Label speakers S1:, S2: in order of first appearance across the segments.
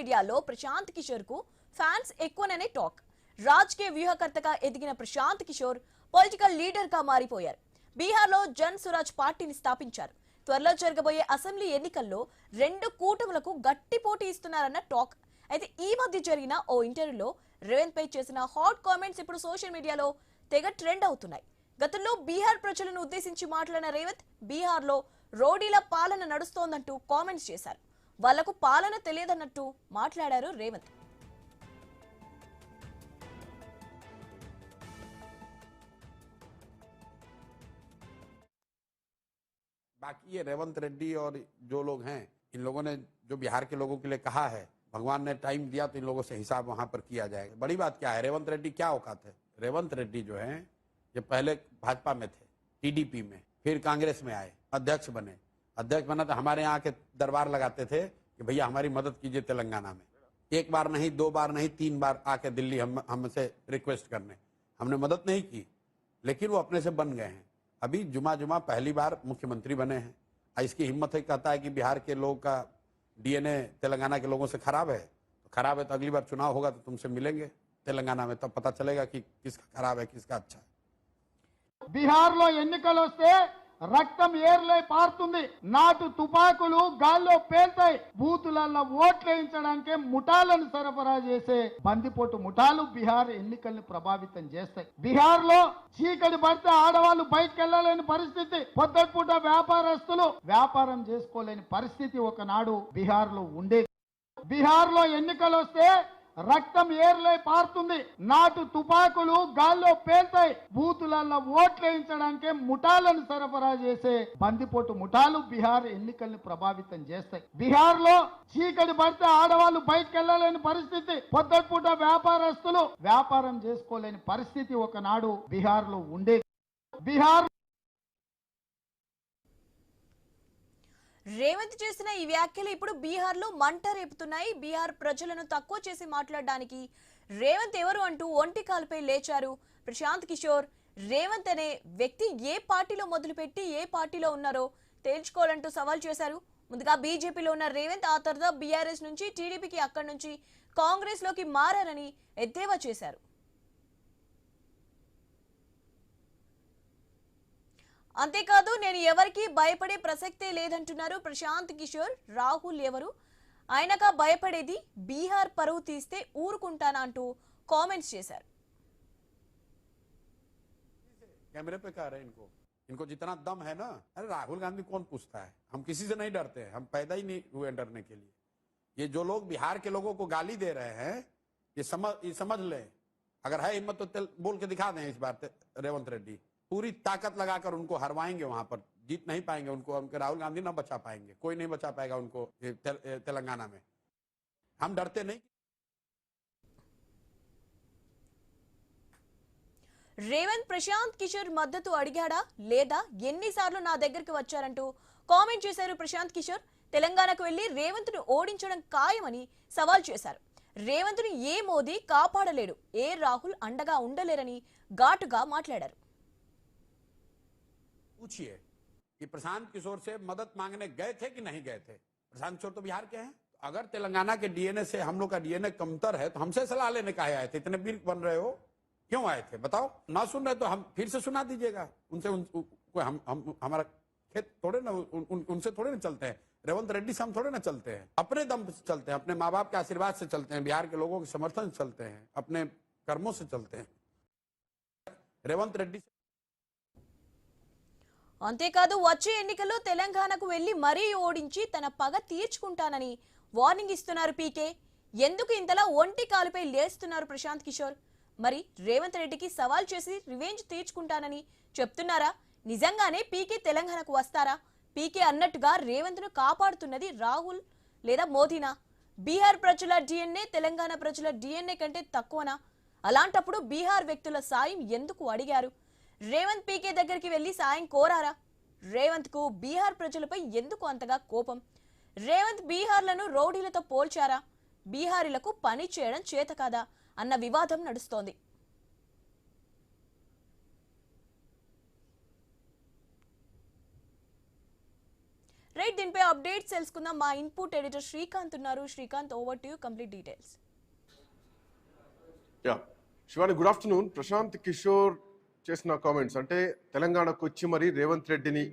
S1: మీడియాలో ప్రశాంత్ కిషోర్ కు fans ఎక్కువననే talk. రాజకీయ వ్యూహకర్తగా ఎదిగిన ప్రశాంత్ కిషోర్ పొలిటికల్ లీడర్ గా మారిపోయారు. బీహార్ లో జన్ సురాజ్ పార్టీని స్థాపించారు. త్వరలో జరగబోయే అసెంబ్లీ ఎన్నికల్లో రెండు కూటములకు గట్టి పోటీ ఇస్తున్నారన్న టాక్. అయితే ఈ మధ్య జరిగిన ఓ ఇంటర్వ్యూలో రేవంత్ పై చేసిన హాట్ కామెంట్స్ ఇప్పుడు సోషల్ మీడియాలో తెగ ట్రెండ్ అవుతున్నాయి. గతంలో బీహార్ ప్రజలను ఉద్దేశించి మాట్లాడిన రేవంత్ బీహార్ లో రోడీల పాలన నడుస్తోందంటూ కామెంట్స్ చేశారు. వాళ్లకు పాలన తెలియదన్నట్టు మాట్లాడారు రేవంత్.
S2: बाकी ये रेवंत रेड्डी और जो लोग हैं, इन लोगों ने जो बिहार के लोगों के लिए कहा है, भगवान ने टाइम दिया तो इन लोगों से हिसाब वहां पर किया जाएगा। बड़ी बात क्या है, रेवंत रेड्डी क्या औकात है? रेवंत रेड्डी जो है ये पहले भाजपा में थे, टीडीपी में, फिर कांग्रेस में आए, अध्यक्ष बने। अध्यक्ष बना तो हमारे यहाँ के दरबार लगाते थे कि भैया हमारी मदद कीजिए तेलंगाना में। एक बार नहीं, दो बार नहीं, 3 बार आके दिल्ली हमसे रिक्वेस्ट करने। हमने मदद नहीं की, लेकिन वो अपने से बन गए हैं। अभी जुमा जुमा पहली बार मुख्यमंत्री बने हैं। इसकी हिम्मत है, कहता है कि बिहार के लोग का डीएनए तेलंगाना के लोगों से खराब है। तो खराब है तो अगली बार चुनाव होगा तो तुमसे मिलेंगे तेलंगाना में, तब पता चलेगा कि किसका खराब है किसका अच्छा है।
S3: बिहार లో ఎన్నికలు వస్తే రక్తం ఏర్లై పారుతుంది, నాటు తుపాకులు గాల్లో పేల్తాయి, బూతులలో ఓట్లు వేయించడానికి ముఠాలను సరఫరా చేసే బందిపోటు ముఠాలు బిహార్ ఎన్నికల్ని ప్రభావితం చేస్తాయి. బిహార్ లో చీకటి పడితే ఆడవాళ్ళు బయటకు వెళ్ళలేని పరిస్థితి, పొద్దుపూట వ్యాపారస్తులు వ్యాపారం చేసుకోలేని పరిస్థితి ఒకనాడు బిహార్ లో ఉండేది. బిహార్ లో ఎన్నికలు వస్తే రక్తం ఏర్లై పారుతుంది, నాటు తుపాకులు గాల్లో పేల్తాయి, బూతులలో ఓట్లు వేయించడానికి ముఠాలను సరఫరా చేసే బందిపోటు ముఠాలు బిహార్ ఎన్నికల్ని ప్రభావితం చేస్తాయి. బిహార్ లో చీకటి పడితే ఆడవాళ్ళు బయటకు వెళ్ళలేని పరిస్థితి, పొద్దుపూట వ్యాపారస్తులు వ్యాపారం చేసుకోలేని పరిస్థితి ఒకనాడు బిహార్ లో ఉండేది. బిహార్
S1: రేవంత్ చేసిన ఈ వ్యాఖ్యలు ఇప్పుడు బీహార్ లో మంట రేపుతున్నాయి. బీహార్ ప్రజలను తక్కువ చేసి మాట్లాడడానికి రేవంత్ ఎవరు అంటూ ఒంటి కాలుపై లేచారు ప్రశాంత్ కిషోర్. రేవంత్ అనే వ్యక్తి ఏ పార్టీలో మొదలుపెట్టి ఏ పార్టీలో ఉన్నారో తేల్చుకోవాలంటూ సవాల్ చేశారు. ముందుగా బీజేపీలో ఉన్న రేవంత్ ఆ తర్వాత బీఆర్ఎస్ నుంచి టీడీపీకి, అక్కడి నుంచి కాంగ్రెస్ లోకి మారారని ఎద్దేవా చేశారు. అంతేకాదు నేను ఎవరికి భయపడే ప్రసక్తే లేదంటున్నారు ప్రశాంత్ కిషోర్. రాహుల్ ఎవరు, ఆయనగా భయపడేది, బీహార్ పరువు తీస్తే ఊరుకుంటానా అంటూ కామెంట్స్ చేశారు.
S2: कैमरे पे कह रहे हैं इनको जितना दम है ना, अरे राहुल गांधी कौन पूछता है? हम किसी से नहीं डरते हैं, हम पैदा ही नहीं हुए डरने के लिए। ये जो लोग बिहार के लोगों को गाली दे रहे हैं, ये समझ लें, अगर है हिम्मत तो बोल के दिखा दें। इस बार रेवंत रेड्डी पूरी ताकत लगाकर उनको हरवाएंगे, वहां पर जीत नहीं पाएंगे उनको, उनके राहुल गांधी ना बचा पाएंगे, कोई नहीं बचा पाएगा उनको तेलंगाना में। हम डरते नहीं।
S1: రేవంత్ ప్రశాంత్ కిషోర్ మద్దతు అడిగాడా లేదా, ఎన్నిసార్లు నా దగ్గరికి వచ్చారంటూ కామెంట్ చేశారు ప్రశాంత్ కిషోర్. తెలంగాణకు వెళ్లి రేవంత్ ను ఓడించడం ఖాయమని సవాల్ చేశారు. రేవంత్ ను ఏ మోదీ కాపాడలేడు, ఏ రాహుల్ అండగా ఉండలేరని ఘాటుగా మాట్లాడారు.
S2: पूछिए कि प्रशांत किशोर से मदद मांगने गए थे कि नहीं गए थे? प्रशांत किशोर तो बिहार के हैं। अगर तेलंगाना के डीएनए से हम लोग का डीएनए कमतर है तो हमसे सलाह लेने काहे आए थे? इतने वीर बन रहे हो, क्यों आए थे बताओ? ना सुन रहे तो हम फिर से सुना दीजिएगा उनसे। हम हमारा खेत थोड़े ना, उनसे थोड़े ना चलते हैं। रेवंत रेड्डी से हम थोड़े ना चलते हैं, अपने दम से चलते हैं, अपने माँ बाप के आशीर्वाद से चलते हैं, बिहार के लोगों के समर्थन से चलते हैं, अपने कर्मों से चलते हैं। रेवंत रेड्डी
S1: అంతేకాదు వచ్చే ఎన్నికల్లో తెలంగాణకు వెళ్లి మరీ ఓడించి తన పగ తీర్చుకుంటానని వార్నింగ్ ఇస్తున్నారు పీకే. ఎందుకు ఇంతలా ఒంటి కాలుపై లేస్తున్నారు ప్రశాంత్ కిషోర్? మరి రేవంత్ రెడ్డికి సవాల్ చేసి రివెంజ్ తీర్చుకుంటానని చెప్తున్నారా? నిజంగానే పీకే తెలంగాణకు వస్తారా? పీకే అన్నట్టుగా రేవంత్ ను కాపాడుతున్నది రాహుల్ లేదా మోదీనా? బీహార్ ప్రజల డిఎన్ఏ తెలంగాణ ప్రజల డిఎన్ఏ కంటే తక్కువనా? అలాంటప్పుడు బీహార్ వ్యక్తుల సాయం ఎందుకు అడిగారు? రేవంత్ పీకే దగ్గరికి వెళ్లి సాయం కోరారా? రేవంత్ కు బీహార్ ప్రజలపై ఎందుకు అంతగా కోపం? రేవంత్ బీహార్లను రౌడీలతో పోల్చారా? బీహారీలకు పని చేయడం చేత కాదా అన్న వివాదం నడుస్తోంది. రైట్, దీనిపై అప్డేట్స్ తెలుసుకుందాం. మా ఇన్పుట్ ఎడిటర్ శ్రీకాంత్ ఉన్నారు. Srikanth, over to you, complete details.
S4: Shivani, good afternoon. Prashant Kishor చేసిన కామెంట్స్ అంటే తెలంగాణకు వచ్చి మరి రేవంత్ రెడ్డిని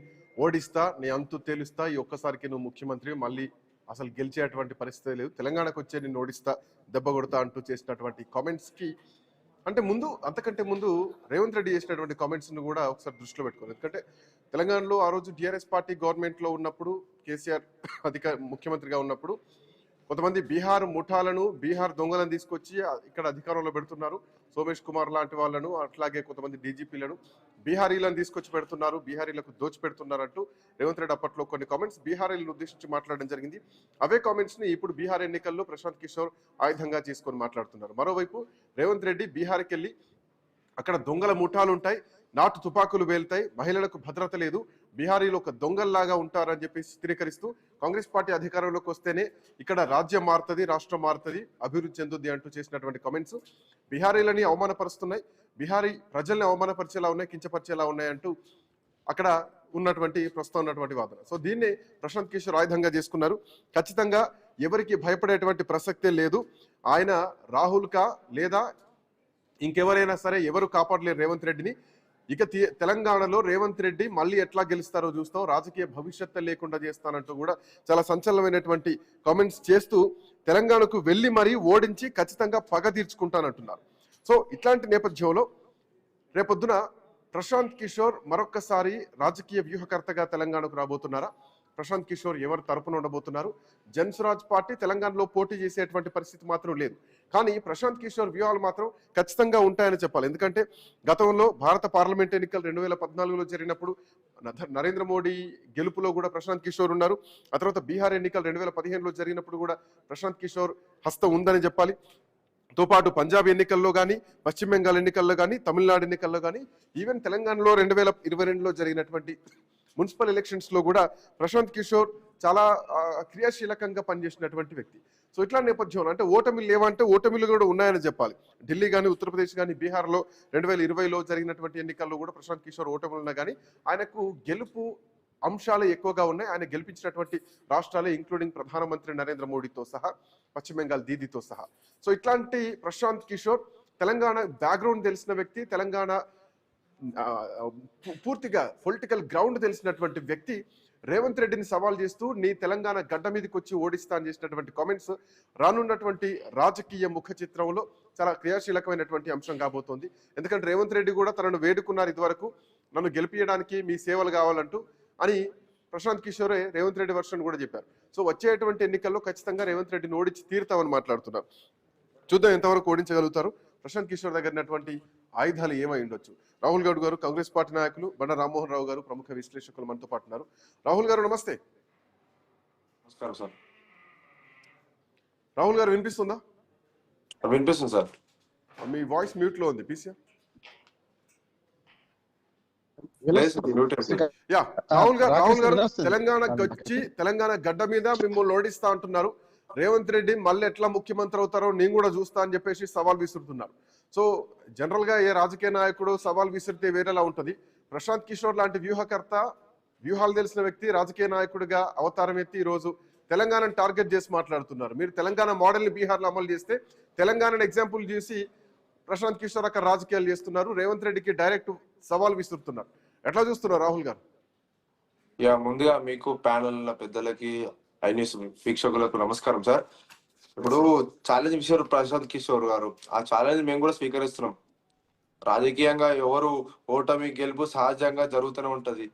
S4: ఓడిస్తా, నీ అంతు తేలుస్తా, ఈ ఒక్కసారికి నువ్వు ముఖ్యమంత్రి, మళ్ళీ అసలు గెలిచేటువంటి పరిస్థితి లేదు, తెలంగాణకు వచ్చే నిన్ను ఓడిస్తా, దెబ్బ కొడతా అంటూ చేసినటువంటి కామెంట్స్కి అంటే అంతకంటే ముందు రేవంత్ రెడ్డి చేసినటువంటి కామెంట్స్ను కూడా ఒకసారి దృష్టిలో పెట్టుకోవాలి. ఎందుకంటే తెలంగాణలో ఆ రోజు టీఆర్ఎస్ పార్టీ గవర్నమెంట్లో ఉన్నప్పుడు, కేసీఆర్ ముఖ్యమంత్రిగా ఉన్నప్పుడు కొంతమంది బీహార్ ముఠాలను, బీహార్ దొంగలను తీసుకొచ్చి ఇక్కడ అధికారంలో పెడుతున్నారు. సోమేష్ కుమార్ లాంటి వాళ్ళను, అట్లాగే కొంతమంది డీజీపీలను, బీహారీలను తీసుకొచ్చి పెడుతున్నారు, బీహారీలకు దోచి పెడుతున్నారంటూ రేవంత్ రెడ్డి అప్పట్లో కొన్ని కామెంట్స్ బీహారీలను ఉద్దేశించి మాట్లాడడం జరిగింది. అవే కామెంట్స్ ని ఇప్పుడు బీహార్ ఎన్నికల్లో ప్రశాంత్ కిషోర్ ఆయుధంగా చేసుకొని మాట్లాడుతున్నారు. మరోవైపు రేవంత్ రెడ్డి బీహార్కి వెళ్ళి అక్కడ దొంగల ముఠాలు ఉంటాయి, నాటు తుపాకులు వేలుతాయి, మహిళలకు భద్రత లేదు, బీహారీలు ఒక దొంగల్లాగా ఉంటారని చెప్పి చిత్రీకరిస్తూ కాంగ్రెస్ పార్టీ అధికారంలోకి వస్తేనే ఇక్కడ రాజ్యం మారుతుంది, రాష్ట్రం మారుతుంది, అభివృద్ధి చెందుద్ది అంటూ చేసినటువంటి కామెంట్స్ బీహారీలని అవమానపరుస్తున్నాయి, బీహారీ ప్రజల్ని అవమానపరిచేలా ఉన్నాయి, కించపరిచేలా ఉన్నాయంటూ అక్కడ ప్రస్తుతం ఉన్నటువంటి వాదన. సో దీన్ని ప్రశాంత్ కిషోర్ ఆయుధంగా చేసుకున్నారు. ఖచ్చితంగా ఎవరికి భయపడేటువంటి ప్రసక్తే లేదు. ఆయన రాహుల్ కా లేదా ఇంకెవరైనా సరే ఎవరు కాపాడలేరు రేవంత్ రెడ్డిని. ఇక తెలంగాణలో రేవంత్ రెడ్డి మళ్ళీ ఎట్లా గెలుస్తారో చూస్తాం, రాజకీయ భవిష్యత్తు లేకుండా చేస్తానంటూ కూడా చాలా సంచలనమైనటువంటి కామెంట్స్ చేస్తూ తెలంగాణకు వెళ్ళి మరీ ఓడించి ఖచ్చితంగా పగ తీర్చుకుంటానంటున్నారు. సో ఇట్లాంటి నేపథ్యంలో రేపొద్దున ప్రశాంత్ కిషోర్ మరొక్కసారి రాజకీయ వ్యూహకర్తగా తెలంగాణకు రాబోతున్నారా? ప్రశాంత్ కిషోర్ ఎవరు తరపున ఉండబోతున్నారు? జన్సురాజ్ పార్టీ తెలంగాణలో పోటీ చేసేటువంటి పరిస్థితి మాత్రం లేదు. కానీ ప్రశాంత్ కిషోర్ వ్యూహాలు మాత్రం ఖచ్చితంగా ఉంటాయని చెప్పాలి. ఎందుకంటే గతంలో భారత పార్లమెంట్ ఎన్నికలు 2014లో జరిగినప్పుడు నరేంద్ర మోడీ గెలుపులో కూడా ప్రశాంత్ కిషోర్ ఉన్నారు. ఆ తర్వాత బీహార్ ఎన్నికలు 2015లో జరిగినప్పుడు కూడా ప్రశాంత్ కిషోర్ హస్తం ఉందని చెప్పాలి. తో పాటు పంజాబ్ ఎన్నికల్లో కానీ, పశ్చిమ బెంగాల్ ఎన్నికల్లో కానీ, తమిళనాడు ఎన్నికల్లో కానీ, ఈవెన్ తెలంగాణలో 2022లో జరిగినటువంటి మున్సిపల్ ఎలక్షన్స్ లో కూడా ప్రశాంత్ కిషోర్ చాలా క్రియాశీలకంగా పనిచేసినటువంటి వ్యక్తి. సో ఇట్లా నేపథ్యంలో అంటే ఓటమిలు లేవంటే ఓటమిలు కూడా ఉన్నాయని చెప్పాలి. ఢిల్లీ కానీ, ఉత్తరప్రదేశ్ కానీ, బీహార్లో 2020లో జరిగినటువంటి ఎన్నికల్లో కూడా ప్రశాంత్ కిషోర్ ఓటములు ఉన్నా కానీ ఆయనకు గెలుపు అంశాలు ఎక్కువగా ఉన్నాయి. ఆయన గెలిపించినటువంటి రాష్ట్రాలే ఇంక్లూడింగ్ ప్రధానమంత్రి నరేంద్ర మోడీతో సహా, పశ్చిమ బెంగాల్ దీదీతో సహా. సో ఇట్లాంటి ప్రశాంత్ కిషోర్ తెలంగాణ బ్యాక్గ్రౌండ్ తెలిసిన వ్యక్తి, తెలంగాణ పూర్తిగా పొలిటికల్ గ్రౌండ్ తెలిసినటువంటి వ్యక్తి రేవంత్ రెడ్డిని సవాల్ చేస్తూ నీ తెలంగాణ గడ్డ మీదకి వచ్చి ఓడిస్తా అని చేసినటువంటి కామెంట్స్ రానున్నటువంటి రాజకీయ ముఖ చిత్రంలో చాలా క్రియాశీలకమైనటువంటి అంశం కాబోతోంది. ఎందుకంటే రేవంత్ రెడ్డి కూడా తనను వేడుకున్నారు ఇదివరకు, నన్ను గెలిపించడానికి మీ సేవలు కావాలంటూ అని ప్రశాంత్ కిషోరే రేవంత్ రెడ్డి వర్షన్ కూడా చెప్పారు. సో వచ్చేటువంటి ఎన్నికల్లో ఖచ్చితంగా రేవంత్ రెడ్డిని ఓడించి తీరుతామని మాట్లాడుతున్నారు. చూద్దాం ఎంతవరకు ఓడించగలుగుతారు. ప్రశాంత్ కిషోర్ దగ్గరటువంటి ఆయుధాలు ఏమై ఉండొచ్చు. రాహుల్ గౌడ్ గారు, కాంగ్రెస్ పార్టీ నాయకులు, బండ రామ్మోహన్ రావు గారు, ప్రముఖ విశ్లేషకులు మనతో పాటు ఉన్నారు. రాహుల్ గారు నమస్తే.
S5: నమస్కారం సార్.
S4: రాహుల్ గారు వినిపిస్తుందా?
S5: వినిపిస్తుంది సార్.
S4: మీ వాయిస్ మ్యూట్ లో ఉంది పీసీ. రాహుల్ గారు తెలంగాణకు వచ్చి తెలంగాణ గడ్డ మీద మిమ్మల్ని ఓడిస్తా అంటున్నారు. రేవంత్ రెడ్డి మళ్ళీ ఎట్లా ముఖ్యమంత్రి అవుతారో నేను కూడా చూస్తా అని చెప్పేసి సవాల్ విసురుతున్నారు. సో జనరల్ గా ఏ రాజకీయ నాయకుడు సవాల్ విసిరితే వేరేలా ఉంటది. ప్రశాంత్ కిషోర్ లాంటి వ్యూహకర్త, వ్యూహాలు తెలిసిన వ్యక్తి రాజకీయ నాయకుడిగా అవతారం ఎత్తి ఈ రోజు తెలంగాణను టార్గెట్ చేసి మాట్లాడుతున్నారు. మీరు తెలంగాణ మోడల్ని బీహార్లో అమలు చేస్తే తెలంగాణను ఎగ్జాంపుల్ చేసి ప్రశాంత్ కిషోర్ అక్కడ రాజకీయాలు చేస్తున్నారు. రేవంత్ రెడ్డికి డైరెక్ట్ సవాల్ విసురుతున్నారు. ఎట్లా చూస్తున్నారు రాహుల్ గారు?
S5: ముందుగా మీకు ప్యానల్ పెద్దలకి, ఐ న్యూస్ వీక్షకులకు నమస్కారం సార్. ఇప్పుడు ఛాలెంజ్ విషయం ప్రశాంత్ కిషోర్ గారు, ఆ ఛాలెంజ్ మేము కూడా స్వీకరిస్తున్నాం. రాజకీయంగా ఎవరు ఓటమి గెలుపు సహజంగా జరుగుతూనే ఉంటది.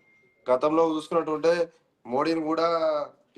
S5: గతంలో చూసుకున్నట్టుంటే మోడీని కూడా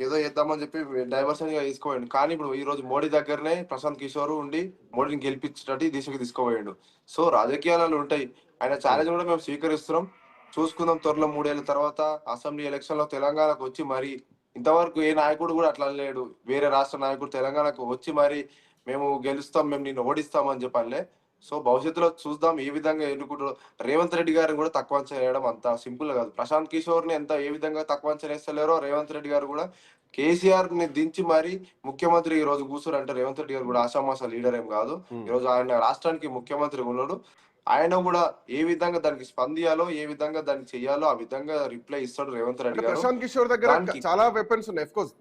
S5: ఏదో చేద్దామని చెప్పి డైవర్షన్ గా తీసుకోపోయాడు. కానీ ఇప్పుడు ఈ రోజు మోడీ దగ్గరనే ప్రశాంత్ కిషోర్ ఉండి మోడీని గెలిపించేటట్టు దిశకు తీసుకోపోయాడు. సో రాజకీయాలలో ఉంటాయి. ఆయన ఛాలెంజ్ కూడా మేము స్వీకరిస్తున్నాం. చూసుకుందాం త్వరలో 3 ఏళ్ల తర్వాత అసెంబ్లీ ఎలక్షన్ లో తెలంగాణకు వచ్చి మరి ఇంతవరకు ఏ నాయకుడు కూడా అట్లా లేడు. వేరే రాష్ట్ర నాయకుడు తెలంగాణకు వచ్చి మరి మేము గెలుస్తాం, మేము నిన్ను ఓడిస్తాం అని చెప్పాలే. సో భవిష్యత్తులో చూద్దాం ఏ విధంగా ఎన్నుకుంటారు. రేవంత్ రెడ్డి గారిని కూడా తక్కువ అంచనా వేయడం అంత సింపుల్ కాదు. ప్రశాంత్ కిషోర్ ని ఏ విధంగా తక్కువ అంచనా వేస్తలేరో రేవంత్ రెడ్డి గారు కూడా కేసీఆర్ ని దించి మరి ముఖ్యమంత్రి ఈ రోజు కూర్చోరు అంటే రేవంత్ రెడ్డి గారు కూడా ఆషామాషా లీడర్ ఏం కాదు. ఈ రోజు ఆయన రాష్ట్రానికి ముఖ్యమంత్రి ఉన్నాడు. ఆయన కూడా ఏ విధంగా దానికి స్పందియాలో, ఏ విధంగా దాన్ని చెయ్యాలో ఆ విధంగా రిప్లై ఇస్తాడు రేవంత్ రెడ్డి
S4: అంటే
S5: గారు.
S4: ప్రశాంత్ కిషోర్ దగ్గర
S5: దానికి
S4: చాలా వెపన్స్ ఉన్నాయి. అఫ్ కోర్స్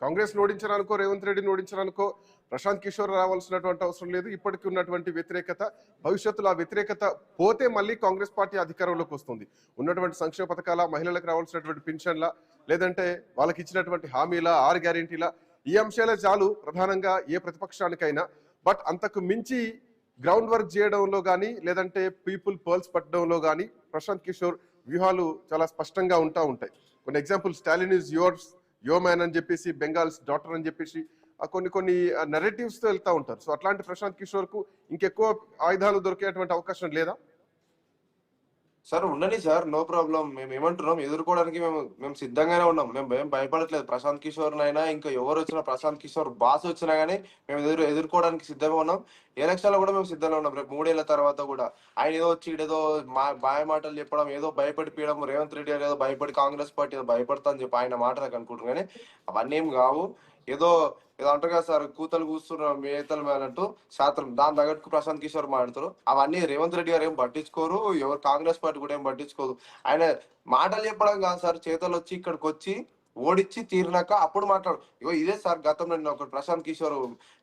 S4: కాంగ్రెస్ ఓడించాలనుకో, రేవంత్ రెడ్డిని ఓడించాలనుకో ప్రశాంత్ కిషోర్ రావాల్సినటువంటి అవసరం లేదు. ఇప్పటికీ ఉన్నటువంటి వ్యతిరేకత, భవిష్యత్తులో ఆ వ్యతిరేకత పోతే మళ్ళీ కాంగ్రెస్ పార్టీ అధికారంలోకి వస్తుంది. ఉన్నటువంటి సంక్షేమ పథకాల, మహిళలకు రావాల్సినటువంటి పెన్షన్ల, లేదంటే వాళ్ళకి ఇచ్చినటువంటి హామీల, 6 గ్యారెంటీల, ఈ అంశాలే చాలు ప్రధానంగా ఏ ప్రతిపక్షానికైనా. బట్ అంతకు మించి గ్రౌండ్ వర్క్ చేయడంలో కానీ, లేదంటే పీపుల్ పర్ల్స్ పట్టడంలో కానీ ప్రశాంత్ కిషోర్ వ్యూహాలు చాలా స్పష్టంగా ఉంటాయి. కొన్ని example, Stalin is your man అని చెప్పేసి, బెంగాల్స్ డాటర్ అని చెప్పేసి కొన్ని నెరేటివ్స్ తో వెళ్తా ఉంటారు. సో అట్లాంటి ప్రశాంత్ కిషోర్ కు ఇంకెక్కువ ఆయుధాలు దొరికేటువంటి అవకాశం లేదా?
S5: సార్ ఉండని సార్, నో ప్రాబ్లం. మేము ఏమంటున్నాం, ఎదుర్కోవడానికి మేము సిద్ధంగానే ఉన్నాం. మేము భయపడట్లేదు. ప్రశాంత్ కిషోర్ అయినా ఇంకా ఎవరు వచ్చినా, ప్రశాంత్ కిషోర్ బాస్ వచ్చినా గానీ మేము ఎదుర్కోవడానికి సిద్ధంగా ఉన్నాం. ఎలక్షన్ లో కూడా మేము సిద్ధంగా ఉన్నాం. రేపు 3 ఏళ్ల తర్వాత కూడా ఆయన ఏదో వచ్చి ఏదో బాయ మాటలు చెప్పడం, ఏదో భయపడిపోయడం, రేవంత్ రెడ్డి గారు ఏదో భయపడి కాంగ్రెస్ పార్టీ ఏదో భయపడతా అని చెప్పి ఆయన మాటలకు అనుకుంటున్నారు. కానీ అవన్నీ ఏం కావు. ఏదో అంటారు కదా సార్, కూతలు కూస్తున్నారు మేతలు అన్నట్టు శాస్త్రం, దాని తగ్గట్టు ప్రశాంత్ కిషోర్ మాట్లాడతారు. అవన్నీ రేవంత్ రెడ్డి గారు ఏం పట్టించుకోరు, ఎవరు కాంగ్రెస్ పార్టీ కూడా ఏం పట్టించుకోదు. ఆయన మాటలు చెప్పడం కాదు సార్, చేతలు వచ్చి ఇక్కడికి వచ్చి ఓడిచ్చి తీరినాక అప్పుడు మాట్లాడు. ఇదే సార్ గతంలో నేను ఒక ప్రశాంత్ కిషోర్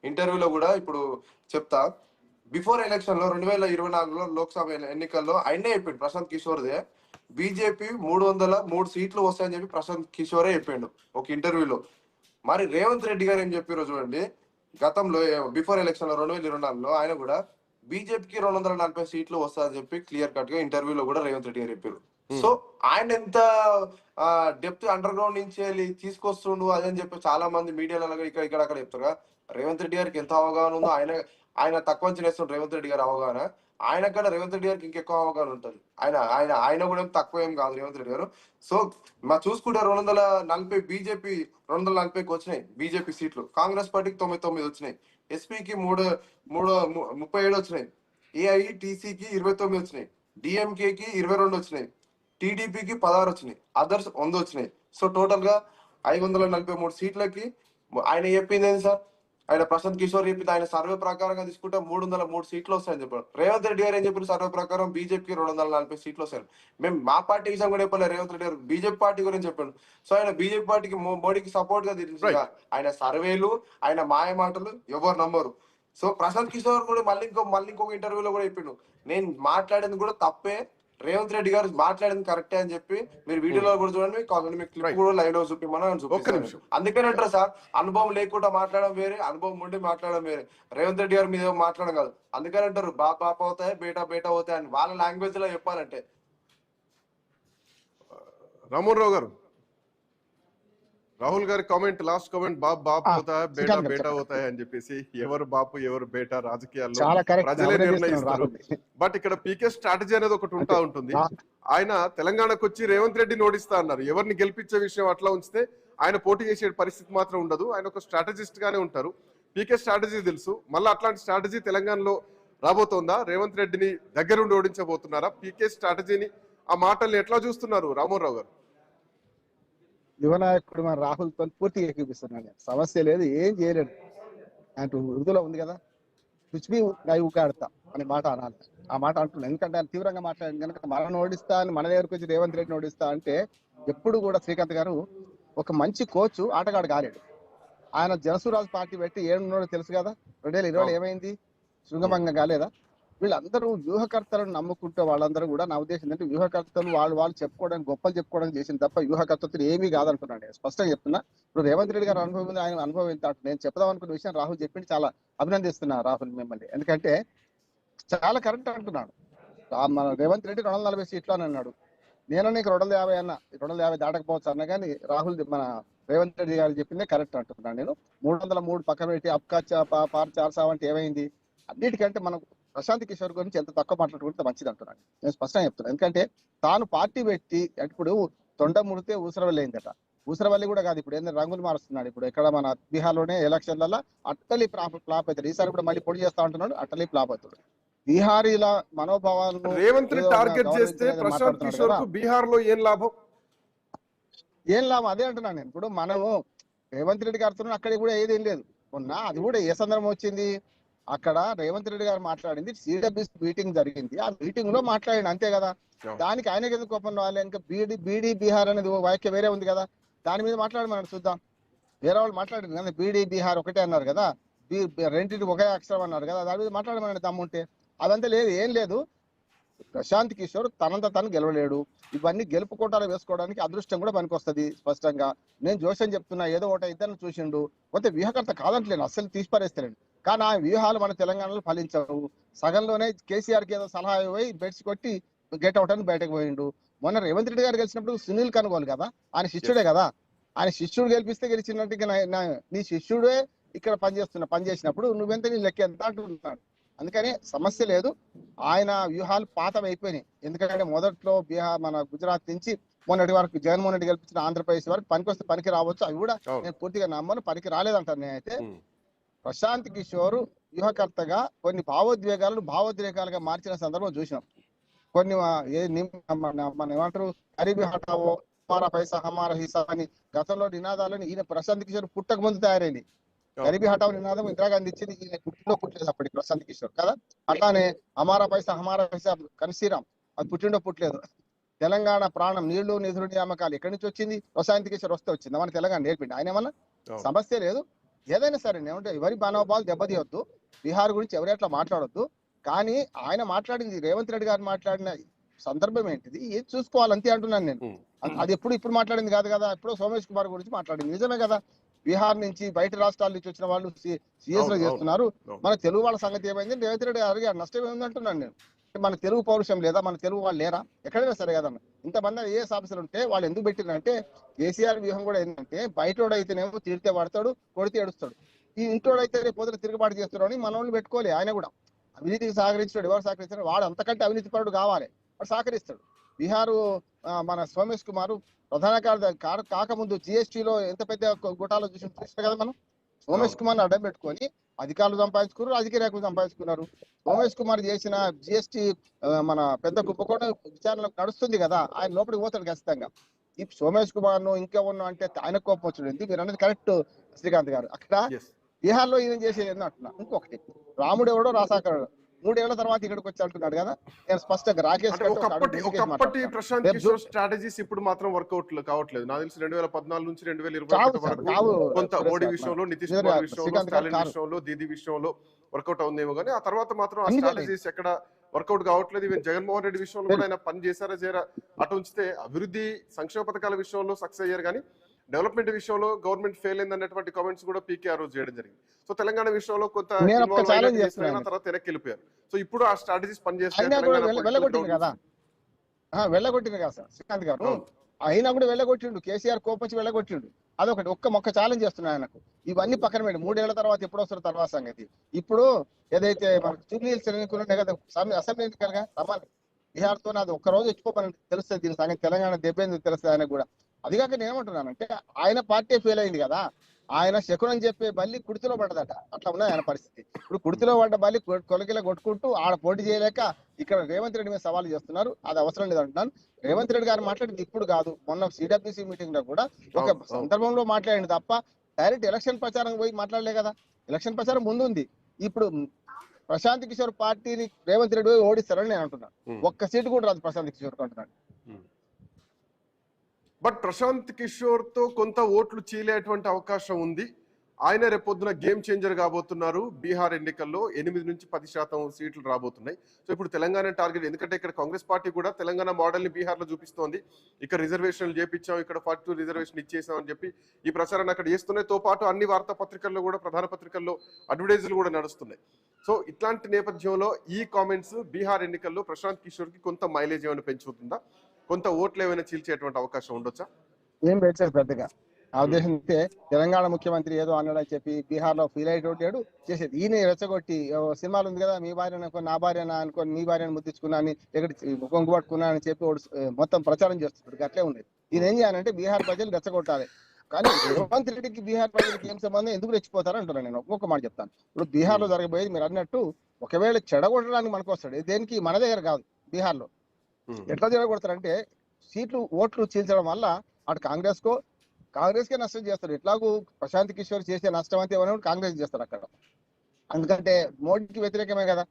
S5: ఇంటర్వ్యూలో కూడా ఇప్పుడు చెప్తా. బిఫోర్ ఎలక్షన్ లో 2024లో లోక్సభ ఎన్నికల్లో ఆయనే చెప్పిండు ప్రశాంత్ కిషోర్దే, బీజేపీ 303 సీట్లు వస్తాయని చెప్పి ప్రశాంత్ కిషోరే చెప్పిండు ఒక ఇంటర్వ్యూలో. మరి రేవంత్ రెడ్డి గారు ఏం చెప్పారో చూడండి, గతంలో బిఫోర్ ఎలక్షన్ లో 2024లో ఆయన కూడా బీజేపీకి 240 సీట్లు వస్తాయని చెప్పి క్లియర్ కట్ గా ఇంటర్వ్యూలో కూడా రేవంత్ రెడ్డి గారు చెప్పారు. సో ఆయన ఎంత డెప్త్ అండర్ గ్రౌండ్ నుంచి వెళ్ళి తీసుకొస్తుండు అదని చెప్పి చాలా మంది మీడియాలో ఇక్కడ అక్కడ చెప్తారు. రేవంత్ రెడ్డి గారికి ఎంత అవగాహన ఉందో ఆయన తక్కువ అంచనేస్తుండ్రు రేవంత్ రెడ్డి గారి అవగాహన. ఆయన కన్నా రేవంత్ రెడ్డి గారికి ఇంకెక్కువ అవగాహన ఉంటుంది. ఆయన కూడా తక్కువ ఏం కాదు రేవంత్ రెడ్డి గారు. సో చూసుకుంటే 240 బీజేపీ 240కి వచ్చినాయి బీజేపీ సీట్లు, కాంగ్రెస్ పార్టీకి 99 వచ్చినాయి, ఎస్పీకి 37 వచ్చినాయి, ఏఐటీసీకి 29 వచ్చినాయి, డిఎంకేకి 22 వచ్చినాయి, టీడీపీకి 16 వచ్చినాయి, అదర్స్ 100 వచ్చినాయి. సో టోటల్ గా 543 సీట్లకి ఆయన చెప్పింది ఏంటి సార్, ఆయన ప్రశాంత్ కిషోర్ చెప్పింది ఆయన సర్వే ప్రకారంగా తీసుకుంటే 303 సీట్లు వస్తాయని చెప్పారు. రేవంత్ రెడ్డి గారు ఏం చెప్పారు, సర్వే ప్రకారం బీజేపీకి 240 సీట్లు వస్తాయి. మేము మా పార్టీ విషయం కూడా చెప్పలేదు, రేవంత్ రెడ్డి గారు బీజేపీ పార్టీ గురించి చెప్పాడు. సో ఆయన బీజేపీ పార్టీకి మోడీకి సపోర్ట్ గా తిరిగి ఆయన సర్వేలు, ఆయన మాయ మాటలు ఎవరు నమ్మరు. సో ప్రశాంత్ కిషోర్ కూడా మళ్ళీ ఇంకొక ఇంటర్వ్యూలో కూడా చెప్పిండు, నేను మాట్లాడేది కూడా తప్పే, రేవంత్ రెడ్డి గారు మాట్లాడింది కరెక్టే అని చెప్పి మీరు వీడియోలో కూడా చూడండి, మీకు క్లిప్ కూడా లైవ్ లో చూపిమని చూపిస్తాను. అందుకని అంటారు సార్, అనుభవం లేకుండా మాట్లాడడం వేరే, అనుభవం ఉండి మాట్లాడడం వేరే. రేవంత్ రెడ్డి గారు మీద మాట్లాడడం కాదు. అందుకని అంటారు బాప్ అవుతాయి, బేటా అవుతాయి అని వాళ్ళ లాంగ్వేజ్ లో చెప్పాలంటే.
S4: రామోహన్ రావు గారు, రాహుల్ గారి కామెంట్, లాస్ట్ కామెంట్, బాప్ అవుతాయా బేటా అవుతాయా అని చెప్పేసి, ఎవరు బాపు ఎవరు బేటా రాజకీయాల్లో ప్రజలే నిర్ణయిస్తారు. బట్ ఇక్కడ పీకే స్ట్రాటజీ అనేది ఒకటి ఉంటుంది. ఆయన తెలంగాణకు వచ్చి రేవంత్ రెడ్డిని ఓడిస్తా అన్నారు. ఎవరిని గెలిపించే విషయం అట్లా ఉంచితే ఆయన పోటీ చేసే పరిస్థితి మాత్రం ఉండదు. ఆయన ఒక స్ట్రాటజిస్ట్ గానే ఉంటారు. పీకే స్ట్రాటజీ తెలుసు. మళ్ళీ అట్లాంటి స్ట్రాటజీ తెలంగాణలో రాబోతోందా? రేవంత్ రెడ్డిని దగ్గరుండి ఓడించబోతున్నారా? పీకే స్ట్రాటజీని, ఆ మాటల్ని ఎట్లా చూస్తున్నారు రామోహన్ రావు గారు?
S6: యువనాయకుడు మన రాహుల్తో పూర్తిగా ఏకీపిస్తున్నాను. సమస్య లేదు, ఏం చేయలేడు. అంటే ఉర్దూలో ఉంది కదా, కుచ్బీ ఉకాడతా అనే మాట అనాలి. ఆ మాట అంటున్నాను ఎందుకంటే ఆయన తీవ్రంగా మాట్లాడింది కనుక. మనల్ని ఓడిస్తా అని మన దగ్గరకు వచ్చి రేవంత్ రెడ్డిని ఓడిస్తా అంటే, ఎప్పుడు కూడా శ్రీకాంత్ గారు ఒక మంచి కోచ్ ఆటగాడు కాలేడు. ఆయన జనసురాజ్ పార్టీ పెట్టి ఏడున్నోడో తెలుసు కదా, 2020 ఏమైంది, శృంగభంగం కాలేదా? వీళ్ళందరూ వ్యూహకర్తలను నమ్ముకుంటే వాళ్ళందరూ కూడా, నా ఉద్దేశం ఏంటంటే వ్యూహకర్తలు వాళ్ళు చెప్పుకోవడానికి, గొప్పలు చెప్పుకోవడానికి చేసింది తప్ప వ్యూహకర్తలు ఏమీ కాదంటున్నాను. స్పష్టంగా చెప్తున్నా. ఇప్పుడు రేవంత్ రెడ్డి గారు అనుభవం ఉంది, ఆయన అనుభవం ఎంత. నేను చెప్దాం అనుకున్న విషయం రాహుల్ చెప్పింది, చాలా అభినందిస్తున్నా రాహుల్ మిమ్మల్ని. ఎందుకంటే చాలా కరెక్ట్ అంటున్నాడు. మన రేవంత్ రెడ్డి 240 సీట్లు అని అన్నాడు. నేను నీకు 250 అన్నా, 250 దాటకపోవచ్చు అన్నా, కానీ రాహుల్ మన రేవంత్ రెడ్డి గారు చెప్పిందే కరెక్ట్ అంటున్నాను నేను. 303 పక్కన పెట్టి అప్కా పార్ 400 అంటే ఏమైంది? అన్నిటికంటే మనం ప్రశాంత్ కిషోర్ గురించి ఎంత తక్కువ మాట్లాడుకుంటే మంచిది అంటున్నాను నేను స్పష్టంగా చెప్తున్నాను. ఎందుకంటే తాను పార్టీ పెట్టి, ఇప్పుడు తొండ ముడితే ఊసరవల్లి అయిందట. ఊసరవల్లి కూడా కాదు, ఇప్పుడు ఏంటంటే రంగులు మారుస్తున్నాడు. ఇప్పుడు ఇక్కడ మన బీహార్లోనే ఎలక్షన్లలో అట్టలీ ఫ్లాప్ అవుతాడు. ఈసారి కూడా మళ్ళీ పొడి చేస్తా ఉంటున్నాడు, అట్టలీ ఫ్లాప్ అవుతాడు. బీహారీల మనోభావాలను
S4: రేవంత్ రెడ్డి టార్గెట్ చేస్తే ప్రశాంత్ కిషోర్ కు బీహార్ లో ఏం లాభం?
S6: అదే అంటున్నాను నేను. ఇప్పుడు మనము రేవంత్ రెడ్డి గారితో అక్కడికి కూడా ఏదేం లేదు. మొన్న అది కూడా ఏ సందర్భం వచ్చింది, అక్కడ రేవంత్ రెడ్డి గారు మాట్లాడింది సిడబ్ల్యూసీ మీటింగ్ జరిగింది, ఆ మీటింగ్ లో మాట్లాడింది అంతే కదా. దానికి ఆయనకి ఎందుకు కోపం రావాలి? ఇంకా బీడీ బీహార్ అనేది వాక్య వేరే ఉంది కదా, దాని మీద మాట్లాడమని చూద్దాం. వేరే వాళ్ళు మాట్లాడింది కదా, బీడీ బీహార్ ఒకటే అన్నారు కదా, రెండింటి ఒకే అక్షరం అన్నారు కదా, దాని మీద మాట్లాడమని దమ్ముంటే. అదంతా లేదు, ఏం లేదు. ప్రశాంత్ కిషోర్ తనంత తను గెలవలేడు. ఇవన్నీ గెలుపు కోటాలు వేసుకోవడానికి అదృష్టం కూడా పనికొస్తుంది. స్పష్టంగా నేను జోషన్ చెప్తున్నా, ఏదో ఒకటి ఇద్దరిని చూసిండు, కొంత వ్యూహకర్త కాదంటలేను, అస్సలు తీసిపారేస్తలేండి. కానీ ఆ వ్యూహాలు మన తెలంగాణలో ఫలించవు. సగంలోనే కేసీఆర్ కి ఏదో సలహా పోయి బెడ్స్ కొట్టి గెట్ అవుట్ అని బయటకు పోయిండు. మొన్న రేవంత్ రెడ్డి గారు గెలిచినప్పుడు సునీల్ కనుగోలు కదా, ఆయన శిష్యుడే కదా, ఆయన శిష్యుడు గెలిపిస్తే గెలిచినట్టు నీ శిష్యుడే ఇక్కడ పనిచేసినప్పుడు నువ్వెంత, నీ లెక్క ఎంత అంటున్నాడు. అందుకని సమస్య లేదు. ఆయన వ్యూహాలు పాతం అయిపోయినాయి. ఎందుకంటే మొదట్లో మన గుజరాత్ నుంచి మొన్నటి వరకు జగన్మోహన్ రెడ్డి గెలిపించిన ఆంధ్రప్రదేశ్ వరకు పనికొస్తే పనికి రావచ్చు, అవి కూడా నేను పూర్తిగా నమ్మను, పనికి రాలేదంటాను నేనైతే. ప్రశాంత్ కిషోర్ వ్యూహకర్తగా కొన్ని భావోద్వేగాలుగా మార్చిన సందర్భం చూసినాం. కొన్ని మన ఏమంటారు, గరీబీ హటావో, హమారా పైసా హమారా హిస్సా అని గతంలో నినాదాలని ఈయన ప్రశాంత్ కిషోర్ పుట్టక ముందు తయారైంది. గరీబీ హటావో నినాదం ఇందిరాగాంధీ ఇచ్చింది, ఈయన పుట్టలేదు అప్పటికి ప్రశాంత్ కిషోర్ కదా. అట్లానే హమారా పైసా కన్సీరాం, అది పుట్టలేదు. తెలంగాణ ప్రాణం, నీళ్లు నిధులు నియామకాలు ఎక్కడి నుంచి వచ్చింది? ప్రశాంత్ కిషోర్ వస్తే వచ్చింది, మన తెలంగాణ నేర్పిండి. ఆయన ఏమన్నా సమస్య లేదు. ఏదైనా సరే ఏమంటే ఎవరి మనోభావాలు దెబ్బతీయొద్దు, బీహార్ గురించి ఎవరు ఎట్లా మాట్లాడొద్దు. కానీ ఆయన మాట్లాడింది, రేవంత్ రెడ్డి గారు మాట్లాడిన సందర్భం ఏంటిది ఏది చూసుకోవాలి అంతే అంటున్నాను నేను. అది ఇప్పుడు మాట్లాడింది కాదు కదా, ఎప్పుడో సోమేష్ కుమార్ గురించి మాట్లాడింది, నిజమే కదా. బీహార్ నుంచి బయట రాష్ట్రాల నుంచి వచ్చిన వాళ్ళు సిఎస్ లో చేస్తున్నారు. మన తెలుగు వాళ్ళ సంగతి ఏమైంది? రేవంత్ రెడ్డి గారు నష్టం ఏమైంది అంటున్నాను నేను. మన తెలుగు పౌరుషం లేదా, మన తెలుగు వాళ్ళు లేరా? ఎక్కడైనా సరే కదన్న, ఇంతమంది ఏఎస్ ఆఫీసర్లు ఉంటే వాళ్ళు ఎందుకు పెట్టినంటే, కేసీఆర్ వ్యూహం కూడా ఏంటంటే, బయటోడు అయితేనేమో తిడితే పడతాడు, కొడితే ఏడుస్తాడు, ఈ ఇంటోడైతే రేపు పొద్దున తిరుగుబాటు చేస్తాడు అని మనోళ్ళు పెట్టుకోలే. ఆయన కూడా అవినీతికి సహకరించాడు, ఎవరు సహకరిస్తాడు? వాడు అంతకంటే అవినీతి పరుడు కావాలి, వాడు సహకరిస్తాడు. బీహారు మన సోమేష్ కుమార్ ప్రధాన కార్యదర్శి కాకముందు జిఎస్టీలో ఎంత పెద్ద గుటాలో చూసిన కదా మనం. సోమేష్ కుమార్ అడ్డం పెట్టుకొని అధికారులు సంపాదించుకున్నారు, రాజకీయ నాయకులు సంపాదించుకున్నారు. సోమేష్ కుమార్ చేసిన జిఎస్టీ మన పెద్ద కుంభకోణం విచారణ నడుస్తుంది కదా, ఆయన లోపలికి పోతాడు ఖచ్చితంగా. ఈ సోమేష్ కుమార్ ను ఇంకెవరు అంటే ఆయన కోపం వచ్చింది. మీరు అనేది కరెక్ట్ శ్రీకాంత్ గారు. అక్కడ బీహార్ లో ఈయన చేసేది ఏంటో అంటున్నా. ఇంకొకటి, రాముడు ఎవడో రాసాకరాడు 3 ఏళ్ల తర్వాత ఇక్కడికి వచ్చి అంటున్నాడు కదా, నేను స్పష్టంగా రాకేష్
S4: ఒకప్పటి ప్రశాంత్ కిషోర్ స్ట్రాటజీస్ ఇప్పుడు మాత్రం వర్కౌట్ కావట్లేదు. నాకు తెలిసి 2014 నుంచి 2021 వరకు కొంత మోడీ విషయంలో, నితీష్ కుమార్ విషయంలో, స్టాలిన్ విషయంలో, దీదీ విషయంలో వర్కౌట్ అవుందేమో కానీ ఆ తర్వాత మాత్రం ఆ స్ట్రాటజీస్ ఎక్కడ వర్కౌట్ కావట్లేదు. ఈవెన్ జగన్మోహన్ రెడ్డి విషయంలో కూడా ఆయన పని చేశారా అటు ఉంచితే అభివృద్ధి సంక్షేమ పథకాల విషయంలో సక్సెస్ అయ్యారు కానీ డెవలప్మెంట్ విషయంలో గవర్నమెంట్ ఫెయిల్ అయింది అన్నటువంటి కామెంట్స్ కూడా పీకే ఆ రోజు చేయడం జరిగింది. సో తెలంగాణ విషయంలో కొంత తర్వాత వెనక్కి వెళ్ళిపోయారు. సో ఇప్పుడు ఆ స్ట్రాటజీస్ పనిచేస్తాయి
S6: వెళ్ళగొట్టింది కదా సార్ శ్రీకాంత్ గారు. అయినా కూడా వెళ్ళగొట్టిండు, కేసీఆర్ కోపచ్చి వెళ్ళగొట్టిండు. అదొకటి ఒక్క ఛాలెంజ్ చేస్తున్నాయి ఆయనకు. ఇవన్నీ పక్కన పెట్టి 3 ఏళ్ల తర్వాత ఎప్పుడు వస్తారు తర్వాత సంగతి. ఇప్పుడు ఏదైతే మనకు జూబ్లీహిల్స్ ఎన్నికలు కదా, అసెంబ్లీ ఎన్నికలుగా సమానం, బీహార్ తో అది ఒక్క రోజు ఇచ్చిపోమని తెలుస్తుంది. దీని సంగతి తెలంగాణ దెబ్బేందుకు తెలుస్తుంది ఆయనకు కూడా. అదిగాక నేను ఏమంటున్నానంటే, ఆయన పార్టీ ఫెయిల్ అయింది కదా, ఆయన శకునం చెప్పే బల్లి కుడితిలో పడ్డదట, అట్లా ఉన్నది ఆయన పరిస్థితి. ఇప్పుడు కుడితిలో పడ్డ బల్లి కొలకిలో కొట్టుకుంటూ ఆడ పోటీ చేయలేక ఇక్కడ రేవంత్ రెడ్డి మీద సవాల్ చేస్తున్నారు. అది అవసరం లేదంటున్నాను. రేవంత్ రెడ్డి గారు మాట్లాడింది ఇప్పుడు కాదు, మొన్న సిడబ్ల్యూసీ మీటింగ్ లో కూడా ఒక సందర్భంలో మాట్లాడింది తప్ప డైరెక్ట్ ఎలక్షన్ ప్రచారం పోయి మాట్లాడలే కదా. ఎలక్షన్ ప్రచారం ముందు ఉంది. ఇప్పుడు ప్రశాంత్ కిషోర్ పార్టీని రేవంత్ రెడ్డి పోయి ఓడిస్తారని నేను అంటున్నాను. ఒక్క సీటు కూడా రాదు ప్రశాంత్ కిషోర్ అంటున్నాను.
S4: బట్ ప్రశాంత్ కిషోర్ తో కొంత ఓట్లు చీలేటువంటి అవకాశం ఉంది. ఆయన రేపొద్దున గేమ్ చేంజర్ కాబోతున్నారు. బీహార్ ఎన్నికల్లో 8 నుంచి 10% సీట్లు రాబోతున్నాయి. సో ఇప్పుడు తెలంగాణ టార్గెట్, ఎందుకంటే ఇక్కడ కాంగ్రెస్ పార్టీ కూడా తెలంగాణ మోడల్ ని బీహార్ లో చూపిస్తోంది. ఇక్కడ రిజర్వేషన్లు చేపించాం, ఇక్కడ 42 రిజర్వేషన్ ఇచ్చేసాం అని చెప్పి ఈ ప్రచారాన్ని అక్కడ చేస్తున్నాయి. పాటు అన్ని వార్తా పత్రికల్లో కూడా, ప్రధాన పత్రికల్లో అడ్వర్టైజులు కూడా నడుస్తున్నాయి. సో ఇట్లాంటి నేపథ్యంలో ఈ కామెంట్స్ బీహార్ ఎన్నికల్లో ప్రశాంత్ కిషోర్ కి కొంత మైలేజ్ ఏమైనా పెంచుతుందా, కొంత ఓట్లు ఏమైనా చీల్చేటువంటి అవకాశం ఉండొచ్చా?
S6: ఏం పెంచారు పెద్దగా. ఆ ఉద్దేశం అయితే తెలంగాణ ముఖ్యమంత్రి ఏదో అన్నాడని చెప్పి బీహార్ లో ఫీల్ అయ్యేటోడు చేసేది. ఈయన రెచ్చగొట్టి సినిమాలు ఉంది కదా, మీ భార్య అనుకో నా భార్య అనుకోని మీ భార్యను ముద్దించుకున్నా అని, ఇక్కడ కొంగు పట్టుకున్నా అని చెప్పి మొత్తం ప్రచారం చేస్తున్నాడు. అట్లే ఉంది. ఈయన ఏం చేయాలంటే బీహార్ ప్రజలు రెచ్చగొట్టాలి. కానీ రేవంత్ రెడ్డికి బీహార్ ప్రజలకి ఏం సంబంధం, ఎందుకు రెచ్చిపోతారు అంటున్నాను నేను. ఒక్కొక్క మాట చెప్తాను. ఇప్పుడు బీహార్ లో జరగబోయేది మీరు అన్నట్టు, ఒకవేళ చెడగొట్టడానికి మనకు వస్తాడు, దేనికి మన దగ్గర కాదు. బీహార్ లో ఎట్లా చెడగొడతారంటే, సీట్లు ఓట్లు చీల్చడం వల్ల అటు కాంగ్రెస్ కే నష్టం చేస్తారు. ఎట్లాగూ ప్రశాంత్ కిషోర్ చేసే నష్టం అంతే కాంగ్రెస్ చేస్తారు. అక్కడ ఎందుకంటే మోడీకి వ్యతిరేకమే కదా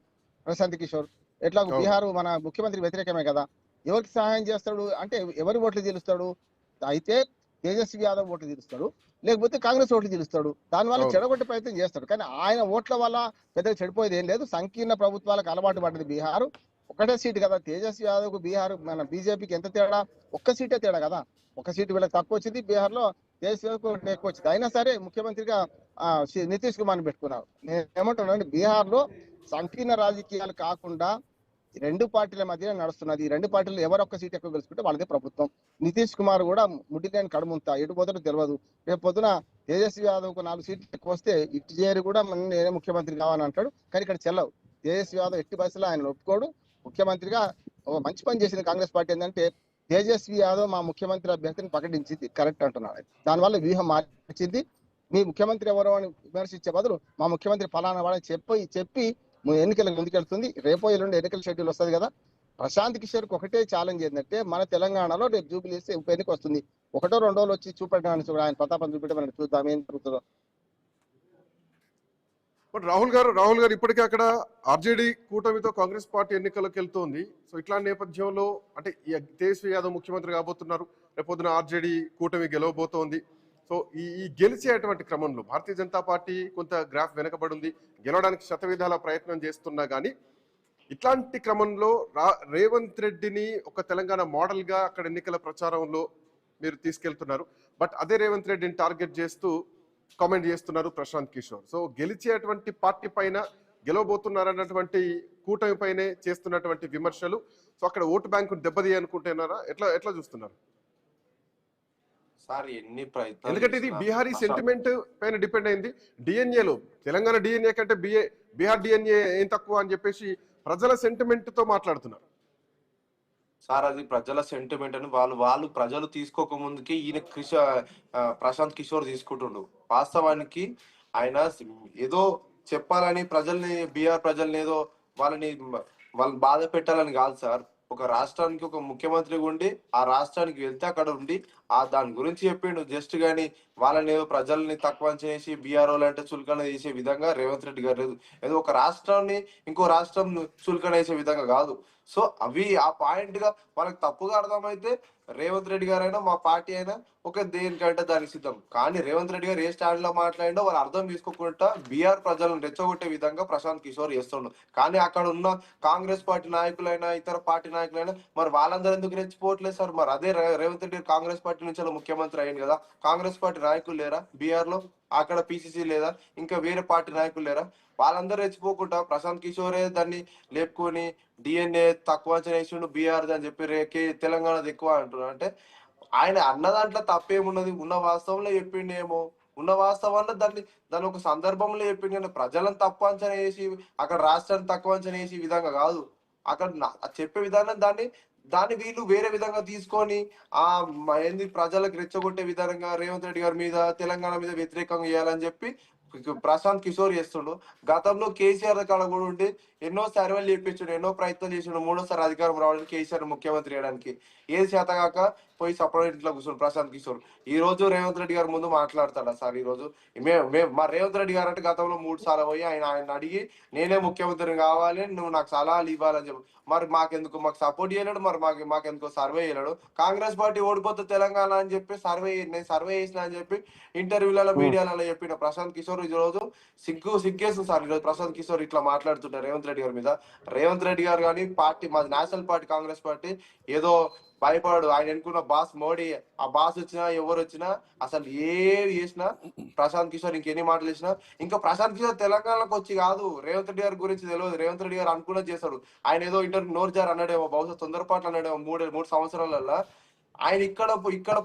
S6: ప్రశాంత్ కిషోర్. ఎట్లా
S4: అవును.
S6: బీహార్ మన ముఖ్యమంత్రి వ్యతిరేకమే కదా. ఎవరికి సహాయం చేస్తాడు అంటే ఎవరి ఓట్లు గెలుస్తాడు? అయితే తేజస్వి యాదవ్ ఓట్లు గెలుస్తాడు, లేకపోతే కాంగ్రెస్ ఓట్లు గెలుస్తాడు. దానివల్ల
S4: అవును.
S6: చెడగొట్టే ప్రయత్నం చేస్తాడు. కానీ ఆయన ఓట్ల వల్ల పెద్దగా చెడిపోయేది ఏం లేదు. సంకీర్ణ ప్రభుత్వాలకు అలవాటు పడ్డది బీహార్. ఒకటే సీటు కదా తేజస్వి యాదవ్ కు బీహార్ మన బీజేపీకి ఎంత తేడా? ఒక్క సీటే తేడా కదా. ఒక సీటు వీళ్ళకి తక్కువ వచ్చింది, బీహార్ లో తేజస్వి యాదవ్ కు ఎక్కువ వచ్చింది. అయినా సరే ముఖ్యమంత్రిగా నితీష్ కుమార్ పెట్టుకున్నారు. నేను ఏమంటున్నాను, బీహార్ లో సంకీర్ణ రాజకీయాలు కాకుండా రెండు పార్టీల మధ్య నడుస్తున్నది. ఈ రెండు పార్టీలు ఎవరు ఒక్క సీట్ ఎక్కువ గెలుచుకుంటే వాళ్ళదే ప్రభుత్వం. నితీష్ కుమార్ కూడా ముడిలేని కడుముంతా ఎటు పోతాడో తెలియదు. రేపు పొద్దున తేజస్వి యాదవ్ కు 4 సీట్లు ఎక్కువ వస్తే ఇటు చేరి కూడా నేనే ముఖ్యమంత్రి కావాలని అంటాడు. కానీ ఇక్కడ చెల్లవు. తేజస్వి యాదవ్ ఎట్టి బస్సులో ఆయన ఒప్పుకోడు. ముఖ్యమంత్రిగా ఒక మంచి పని చేసింది కాంగ్రెస్ పార్టీ ఏంటంటే తేజస్వి యాదవ్ మా ముఖ్యమంత్రి అభ్యర్థిని ప్రకటించింది, కరెక్ట్ అంటున్నాడు. దానివల్ల వ్యూహం మార్చింది. మీ ముఖ్యమంత్రి ఎవరో అని విమర్శించే బదులు మా ముఖ్యమంత్రి ఫలానా వాడని చెప్పి ఎన్నికలకు ముందుకెళ్తుంది. రేపో ఎల్లుండి ఎన్నికల షెడ్యూల్ వస్తుంది కదా. ప్రశాంత్ కిషోర్ కి ఒకటే ఛాలెంజ్ ఏంటంటే మన తెలంగాణలో రేపు జూబిలీస్ ఉప ఎన్నిక వస్తుంది. 1-2 రోజులు వచ్చి చూపెట్టడానికి చూడ ఆయన ప్రతాపం చూపెట్టమని చూద్దాం ఏం జరుగుతుందో.
S4: బట్ రాహుల్ గారు ఇప్పటికే అక్కడ ఆర్జేడీ కూటమితో కాంగ్రెస్ పార్టీ ఎన్నికలకు వెళ్తోంది. సో ఇట్లాంటి నేపథ్యంలో అంటే తేజస్వి యాదవ్ ముఖ్యమంత్రి కాబోతున్నారు, రేపొద్దున ఆర్జేడీ కూటమి గెలవబోతోంది. సో ఈ గెలిచేటువంటి క్రమంలో భారతీయ జనతా పార్టీ కొంత గ్రాఫ్ వెనకబడి ఉంది, గెలవడానికి శతవిధాల ప్రయత్నం చేస్తున్నా కానీ ఇట్లాంటి క్రమంలో రేవంత్ రెడ్డిని ఒక తెలంగాణ మోడల్ గా అక్కడ ఎన్నికల ప్రచారంలో మీరు తీసుకెళ్తున్నారు. బట్ అదే రేవంత్ రెడ్డిని టార్గెట్ చేస్తూ కామెంట్ చేస్తున్నారు ప్రశాంత్ కిషోర్. సో గెలిచేటువంటి పార్టీ పైన గెలవబోతున్నారన్నటువంటి కూటమి పైనే చేస్తున్నటువంటి విమర్శలు సో అక్కడ ఓటు బ్యాంకు దెబ్బతీ అనుకుంటున్నారా? ఎట్లా చూస్తున్నారు
S5: సార్? ఎన్ని ప్రయత్నాలు
S4: ఎందుకంటే ఇది
S5: చేసినా
S4: బీహారీ
S5: అసలు
S4: సెంటిమెంట్ పైన డిపెండ్ అయింది. డిఎన్ఏలో తెలంగాణ డిఎన్ఏ కంటే బీహార్ డిఎన్ఏ ఏం తక్కువ అని చెప్పేసి ప్రజల సెంటిమెంట్ తో మాట్లాడుతున్నారు.
S5: సార్ అది ప్రజల సెంటిమెంట్ అని వాళ్ళు ప్రజలు తీసుకోక ముందుకి ఈయన ప్రశాంత్ కిషోర్ తీసుకుంటుండు. వాస్తవానికి ఆయన ఏదో చెప్పాలని ప్రజల్ని బీహార్ ప్రజల్ని ఏదో వాళ్ళని బాధ పెట్టాలని కాదు సార్. ఒక రాష్ట్రానికి ఒక ముఖ్యమంత్రి ఉండి ఆ రాష్ట్రానికి వెళ్తే అక్కడ ఉండి దాని గురించి చెప్పిండు జస్ట్. గానీ వాళ్ళని ఏదో ప్రజల్ని తక్కువ చేసి బీఆర్ అంటే చులకన చేసే విధంగా రేవంత్ రెడ్డి గారు లేదు. ఏదో ఒక రాష్ట్రాన్ని ఇంకో రాష్ట్రం చులకన చేసే విధంగా కాదు. సో అవి ఆ పాయింట్ గా వాళ్ళకి తప్పుగా అర్థమైతే రేవంత్ రెడ్డి గారు అయినా మా పార్టీ అయినా ఒక దేనికంటే దానికి సిద్ధం. కానీ రేవంత్ రెడ్డి గారు ఏ స్టాండ్ లో మాట్లాడిండో వాళ్ళు అర్థం చేసుకోకుండా బీఆర్ ప్రజలను రెచ్చగొట్టే విధంగా ప్రశాంత్ కిషోర్ చేస్తుండు. కానీ అక్కడ ఉన్న కాంగ్రెస్ పార్టీ నాయకులైనా ఇతర పార్టీ నాయకులైనా మరి వాళ్ళందరూ ఎందుకు రెచ్చిపోవట్లేదు సార్? మరి అదే రేవంత్ రెడ్డి కాంగ్రెస్ పార్టీ నుంచి అలా ముఖ్యమంత్రి అయింది కదా. కాంగ్రెస్ పార్టీ నాయకులు లేరా బీఆర్ లో? అక్కడ పిసిసి లేదా? ఇంకా వేరే పార్టీ నాయకులు లేరా? వాళ్ళందరూ రెచ్చిపోకుండా ప్రశాంత్ కిషోరే దాన్ని లేపుకొని డిఎన్ఏ తక్కువ వేసిండు బీఆర్ అని చెప్పి తెలంగాణది ఎక్కువ అంటున్నారు. అంటే ఆయన అన్న దాంట్లో తప్పేమున్నది? ఉన్న వాస్తవంలో చెప్పిండేమో, ఉన్న వాస్తవాల్లో దాన్ని ఒక సందర్భంలో చెప్పింది. కానీ ప్రజలను తక్కువ అంచనా వేసి అక్కడ రాష్ట్రాన్ని తక్కువ అంచనా వేసి విధంగా కాదు. అక్కడ చెప్పే విధానం దాన్ని వీళ్ళు వేరే విధంగా తీసుకొని ఏంది ప్రజలకు రెచ్చగొట్టే విధానంగా రేవంత్ రెడ్డి గారి మీద తెలంగాణ మీద వ్యతిరేకంగా చేయాలని చెప్పి ప్రశాంత్ కిషోర్ చేస్తుండు. గతంలో కేసీఆర్ కాడ కూడా ఉండి ఎన్నో సర్వేలు చేయించాడు, ఎన్నో ప్రయత్నాలు చేసిండు 3వ సారి అధికారం రావడానికి, కేసీఆర్ ముఖ్యమంత్రి చేయడానికి. ఏది చేతగాక పోయి సపరేట్ ఇంట్లో కూర్చుండు ప్రశాంత్ కిషోర్. ఈ రోజు రేవంత్ రెడ్డి గారి ముందు మాట్లాడతాడా సార్? ఈ రోజు మా రేవంత్ రెడ్డి గారు అంటే గతంలో 3 సార్లు పోయి ఆయన అడిగి నేనే ముఖ్యమంత్రిని కావాలి, నువ్వు నాకు సలహాలు ఇవ్వాలని చెప్పి మరి మాకు సపోర్ట్ చేయలేడు. మరి మాకెందుకు సర్వే చేయలేడు? కాంగ్రెస్ పార్టీ ఓడిపోతే తెలంగాణ అని చెప్పి నేను సర్వే చేసిన అని చెప్పి ఇంటర్వ్యూలలో మీడియాలలో చెప్పిన ప్రశాంత్ కిషోర్ ఈ రోజు సిగ్గేస్తుంది సార్. ఈరోజు ప్రశాంత్ కిషోర్ ఇట్లా మాట్లాడుతుంటారు రేవంత్ రెడ్డి గారి మీద. రేవంత్ రెడ్డి గారు కానీ మాది నేషనల్ పార్టీ కాంగ్రెస్ పార్టీ ఏదో భయపడాడు. ఆయన అనుకున్న బాస్ మోడీ, ఆ బాస్ వచ్చినా ఎవరు వచ్చినా అసలు ఏవి చేసినా ప్రశాంత్ కిషోర్ ఇంకెన్ని మాటలు చేసినా ఇంకా ప్రశాంత్ కిషోర్ తెలంగాణకు వచ్చి కాదు, రేవంత్ రెడ్డి గారి గురించి తెలియదు. రేవంత్ రెడ్డి గారు అనుకున్నది చేస్తాడు. ఆయన ఏదో నోరు జార్ అన్నాడేమో, బహుశా తొందరపాట్లు అన్నాడేమో 3 సంవత్సరాలలో. ఆయన ఇక్కడ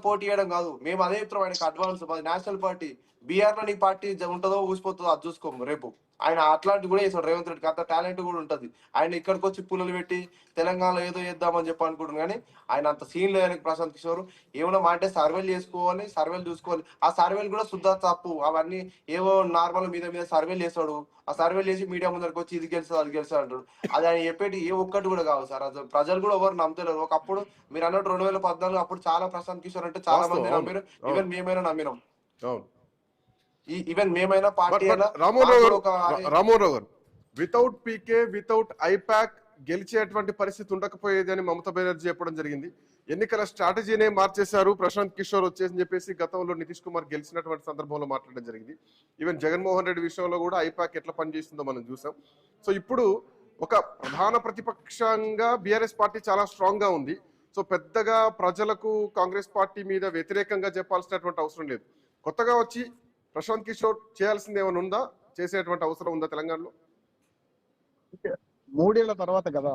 S5: పోటీ చేయడం కాదు, మేము అదే చెప్తున్నాం. ఆయనకి అడ్వాన్స్ మాది నేషనల్ పార్టీ. బీఆర్ లో నీ పార్టీ ఉంటుందో ఊసిపోతుందో అది చూసుకోము రేపు. ఆయన అట్లాంటి కూడా చేస్తాడు రేవంత్ రెడ్డికి, అంత టాలెంట్ కూడా ఉంటది. ఆయన ఇక్కడికి వచ్చి పుల్లలు పెట్టి తెలంగాణలో ఏదో చేద్దామని చెప్పి అనుకుంటున్నాను. కానీ ఆయన అంత సీన్ లేదు ప్రశాంత్ కిషోర్. ఏమన్నా అంటే సర్వేలు చేసుకోవాలి, సర్వేలు చూసుకోవాలి. ఆ సర్వేలు కూడా శుద్ధ తప్పు. అవన్నీ ఏవో నార్మల్ మీద సర్వేలు చేస్తాడు. ఆ సర్వేలు చేసి మీడియా ముందరికి వచ్చి ఇది గెలుస్తుంది అది గెలుస్తుంది అంటాడు. అది ఆయన చెప్పేటి ఏ ఒక్కటి కూడా కావాలి సార్. అది ప్రజలు కూడా ఎవరు నమ్మతలేరు. ఒకప్పుడు మీరు అన్నట్టు 2014 అప్పుడు చాలా ప్రశాంత్ కిషోర్ అంటే చాలా మంది నమ్మారు. ఈవెన్ మేమైనా నమ్మినాం. ఈవెన్ మేమైనా పార్టీ అయినా
S4: రామోహన్ రావు గారు వితౌట్ పీకే వితౌట్ ఐపాక్ గెలిచేటువంటి పరిస్థితి ఉండకపోయేది అని మమతా బెనర్జీ చెప్పడం జరిగింది. ఎన్నికల స్ట్రాటజీనే మార్చేశారు ప్రశాంత్ కిషోర్ వచ్చేసి చెప్పేసి గతంలో నితీష్ కుమార్ గెలిచినటువంటి సందర్భంలో మాట్లాడడం జరిగింది. ఈవెన్ జగన్మోహన్ రెడ్డి విషయంలో కూడా ఐపాక్ ఎట్లా పనిచేస్తుందో మనం చూసాం. సో ఇప్పుడు ఒక ప్రధాన ప్రతిపక్షంగా బీఆర్ఎస్ పార్టీ చాలా స్ట్రాంగ్ గా ఉంది. సో పెద్దగా ప్రజలకు కాంగ్రెస్ పార్టీ మీద వ్యతిరేకంగా చెప్పాల్సినటువంటి అవసరం లేదు. కొత్తగా వచ్చి ప్రశాంత్ కిషోర్ చేయాల్సింది ఏమైనా ఉందా, చేసేటువంటి అవసరం ఉందా తెలంగాణలో?
S6: 3 ఏళ్ల తర్వాత కదా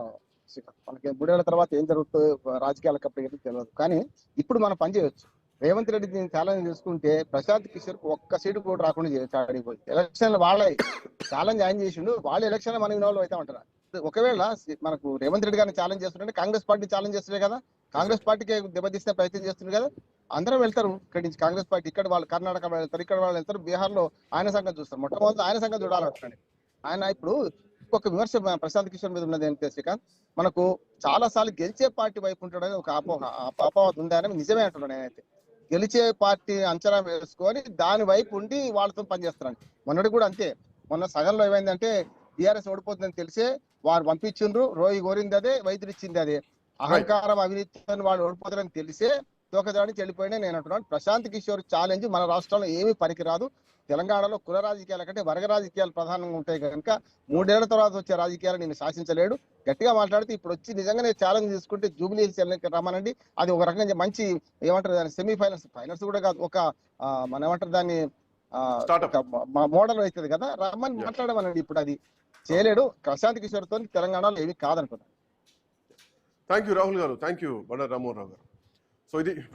S6: మనకి 3 ఏళ్ల తర్వాత ఏం జరుగుతుందో రాజకీయాలకు అప్పటికీ తెలియదు. కానీ ఇప్పుడు మనం పని చేయొచ్చు. రేవంత్ రెడ్డి దీన్ని ఛాలెంజ్ చేసుకుంటే ప్రశాంత్ కిషోర్ ఒక్క సీటు కూడా రాకుండా చేయొచ్చు. ఆడిపోయి ఎలక్షన్ వాళ్ళ ఛాలెంజ్ ఆయన చేసిండు, వాళ్ళ ఎలక్షన్ మనం ఇన్వాల్వ్ అవుతా ఉంటారు. ఒకవేళ మనకు రేవంత్ రెడ్డి గారిని ఛాలెంజ్ చేస్తుంటే కాంగ్రెస్ పార్టీ ఛాలెంజ్ చేస్తుండే కదా, కాంగ్రెస్ పార్టీకి దెబ్బతీసే ప్రయత్నం చేస్తుంది కదా. అందరం వెళ్తారు ఇక్కడి నుంచి కాంగ్రెస్ పార్టీ, ఇక్కడ వాళ్ళు కర్ణాటక వాళ్ళు వెళ్తారు, ఇక్కడ వాళ్ళు వెళ్తారు, బీహార్ లో ఆయన సంగతి చూస్తారు. మొట్టమొదటి ఆయన సంగతి చూడాలి. ఆయన ఇప్పుడు ఒక విమర్శ ప్రశాంత్ కిషోర్ మీద ఉన్నది ఏంటంటే శ్రీకాంత్, మనకు చాలా సార్లు గెలిచే పార్టీ వైపు ఉంటాడని ఒక అపోహ ఉందని నిజమే అంటున్నాను నేనైతే. గెలిచే పార్టీ అంచనా వేసుకొని దాని వైపు ఉండి వాళ్ళతో పనిచేస్తున్నాను. మొన్నటి కూడా అంతే. మొన్న సగంలో ఏమైందంటే టీఆర్ఎస్ ఓడిపోతుందని తెలిసే వారు పంపించిండ్రు, రోయి కోరింది అదే, వైద్యులు ఇచ్చింది అదే. అహంకారం అవినీతి వాళ్ళు ఓడిపోతారని తెలిసే తోకదాడి చెల్లిపోయినా నేను అంటున్నాను. ప్రశాంత్ కిషోర్ ఛాలెంజ్ మన రాష్ట్రంలో ఏమీ పనికిరాదు. తెలంగాణలో కుల రాజకీయాల కంటే వర్గ రాజకీయాలు ప్రధానంగా ఉంటాయి కనుక 3 ఏళ్ల తర్వాత వచ్చే రాజకీయాలు నేను శాసించలేడు. గట్టిగా మాట్లాడితే ఇప్పుడు వచ్చి నిజంగానే ఛాలెంజ్ తీసుకుంటే జూబ్లీ హిల్స్ రమ్మనండి. అది ఒక రకంగా మంచి ఏమంటారు దాన్ని ఫైనల్స్ కూడా కాదు, ఒక మన ఏమంటారు దాన్ని మోడల్ అవుతుంది కదా, రమ్మని మాట్లాడమనండి. ఇప్పుడు అది చేయలేడు. ప్రశాంత్ కిషోర్ తో తెలంగాణలో ఏమీ కాదనుకున్నాను.
S4: థ్యాంక్ యూ రాహుల్ గారు, థ్యాంక్ యూ బండారు రామ్మోహన్ రావు గారు. సో ఇది